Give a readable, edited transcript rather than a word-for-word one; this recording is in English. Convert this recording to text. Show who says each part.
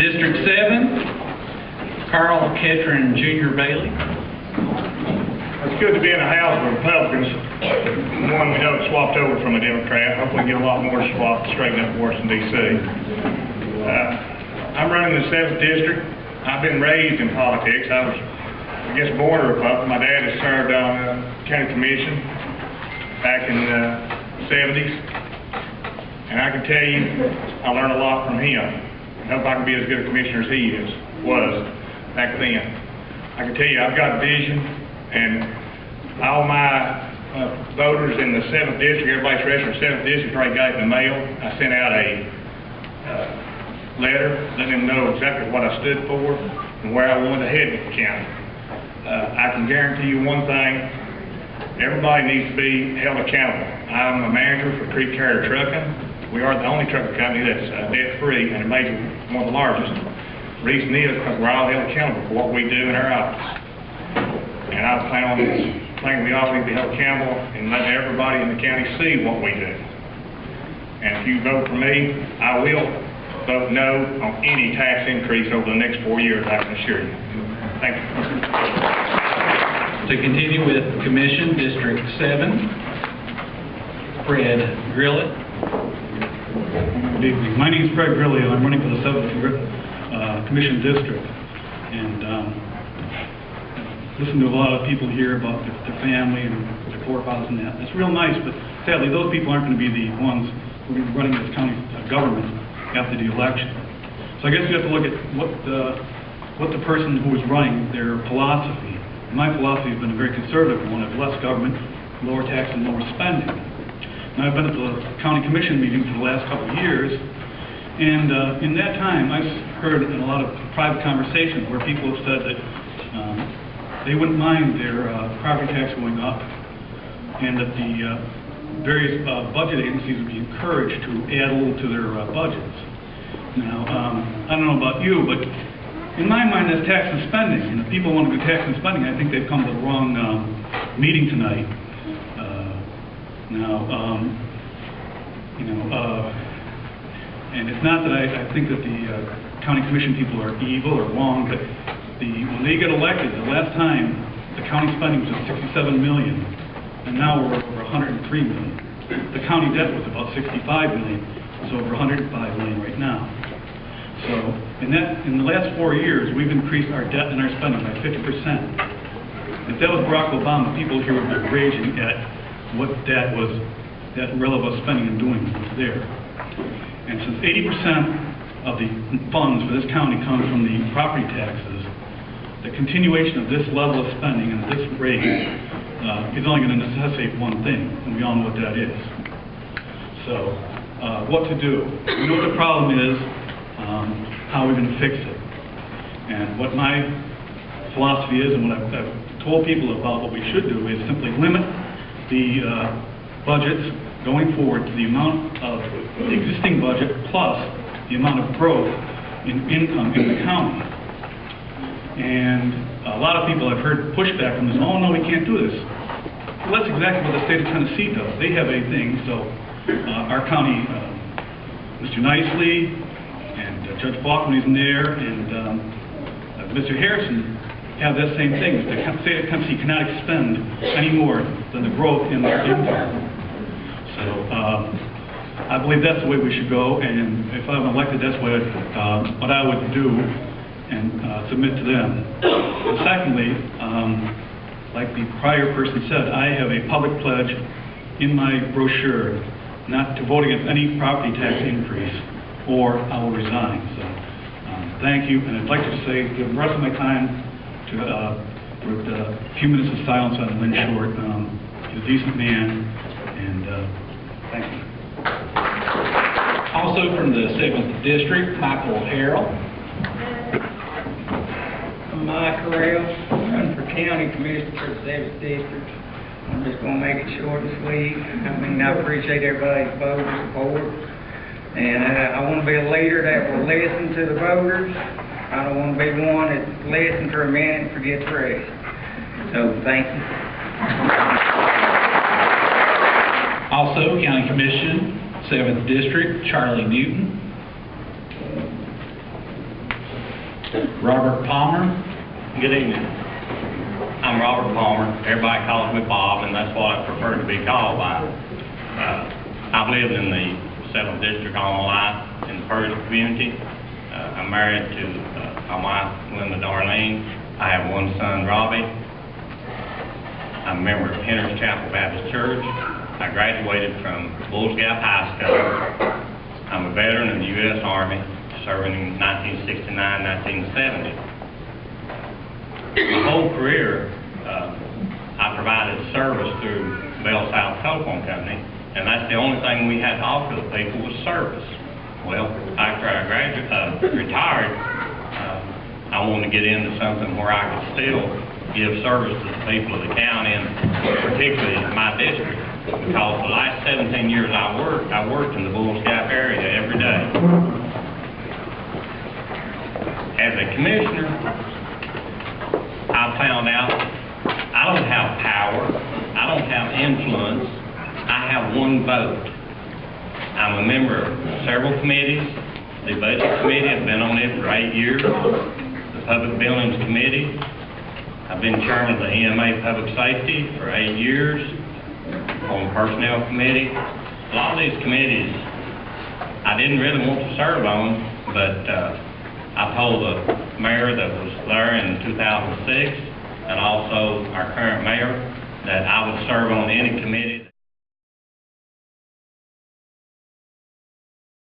Speaker 1: District 7, Kidron Jr. Bailey.
Speaker 2: It's good to be in a house with Republicans. One we know it swapped over from a Democrat. Hopefully get a lot more swapped straighten up Washington, D.C. I'm running the 7th District. I've been raised in politics. I was, born a Republican. My dad has served on county commission back in the 70s. And I can tell you, I learned a lot from him. I hope I can be as good a commissioner as he was back then. I can tell you, I've got vision, and all my voters in the 7th District, everybody's registered in the 7th District, already got it in the mail. I sent out a letter letting them know exactly what I stood for and where I wanted to head with the county. I can guarantee you one thing, everybody needs to be held accountable. I'm a manager for Creek Carrier Trucking. We are the only trucking company that's debt-free and one of the largest. The reason is because we're all held accountable for what we do in our office. And I plan on we all need to be held accountable and let everybody in the county see what we do. And if you vote for me, I will vote no on any tax increase over the next 4 years, I can assure you. Thank you.
Speaker 1: To continue with Commission, District 7, Fred Grillett.
Speaker 3: Good evening. My name is Fred Grillett. I'm running for the 7th Commission District. And listen to a lot of people here about their family and their forefathers and that. It's real nice, but sadly those people aren't going to be the ones who are running this county government after the election. So I guess you have to look at what the person who is running, their philosophy. My philosophy has been a very conservative one of less government, lower tax, and lower spending. And I've been at the county commission meetings for the last couple of years, and in that time I've heard in a lot of private conversations where people have said that they wouldn't mind their property tax going up, and that the various budget agencies would be encouraged to add a little to their budgets. Now, I don't know about you, but in my mind that's tax and spending, and if people want to do tax and spending, I think they've come to the wrong meeting tonight. And it's not that I think that the county commission people are evil or wrong, but when they get elected, the last time the county spending was just $67 million, and now we're over $103 million. The county debt was about $65 million. It's over $105 million right now. So in the last 4 years, we've increased our debt and our spending by 50%. If that was Barack Obama, people here would be raging at what that Harrell was spending and doing there. And since 80% of the funds for this county comes from the property taxes, the continuation of this level of spending and this rate is only going to necessitate one thing, and we all know what that is. So, what to do? We know what the problem is, how we're going to fix it. And what my philosophy is, and what I've told people about what we should do, is simply limit the budgets going forward to the amount of the existing budget plus the amount of growth in income in the county. And a lot of people I've heard pushback from this, oh no, we can't do this. Well, that's exactly what the state of Tennessee does. They have a thing, so our county, Mr. Nicely and Judge Faulkner is in there, and Mr. Harrison have that same thing. The state of Tennessee cannot expend any more than the growth in their income. So I believe that's the way we should go, and if I'm elected, that's what I would do and submit to them. And secondly, like the prior person said, I have a public pledge in my brochure not to vote against any property tax increase, or I will resign. So thank you, and I'd like to say, give the rest of my time to with a few minutes of silence on Lynn Short. He's a decent man, and thank you.
Speaker 1: Also from the 7th District, Michael Harrell.
Speaker 4: I'm Mike Harrell, running for county commissioner for the 7th District. I'm just going to make it short and sweet. I mean, I appreciate everybody's vote and support. And I want to be a leader that will listen to the voters. I don't want to be one that listens for a minute and forgets the rest. So, thank you.
Speaker 1: Also, County Commission, 7th District, Charlie Newton. Robert Palmer.
Speaker 5: Good evening. I'm Robert Palmer. Everybody calls me Bob, and that's what I prefer to be called by. I've lived in the 7th District all my life in the Persian community. I'm married to my wife, Linda Darlene. I have one son, Robbie. I'm a member of Henner's Chapel Baptist Church. I graduated from Bulls Gap High School. I'm a veteran of the U.S. Army, serving in 1969-1970. My whole career, I provided service through Bell South Telephone Company, and that's the only thing we had to offer the people was service. Well, after I retired, I wanted to get into something where I could still give service to the people of the county, and particularly my district, because the last 17 years I worked in the Bulls Gap area every day. As a commissioner, I found out I don't have power, I don't have influence, I have one vote. I'm a member of several committees. The Budget Committee, I've been on it for 8 years. The Public Buildings Committee, I've been chairman of the EMA Public Safety for 8 years. On the Personnel Committee. A lot of these committees I didn't really want to serve on, but I told the mayor that was there in 2006 and also our current mayor that I would serve on any committee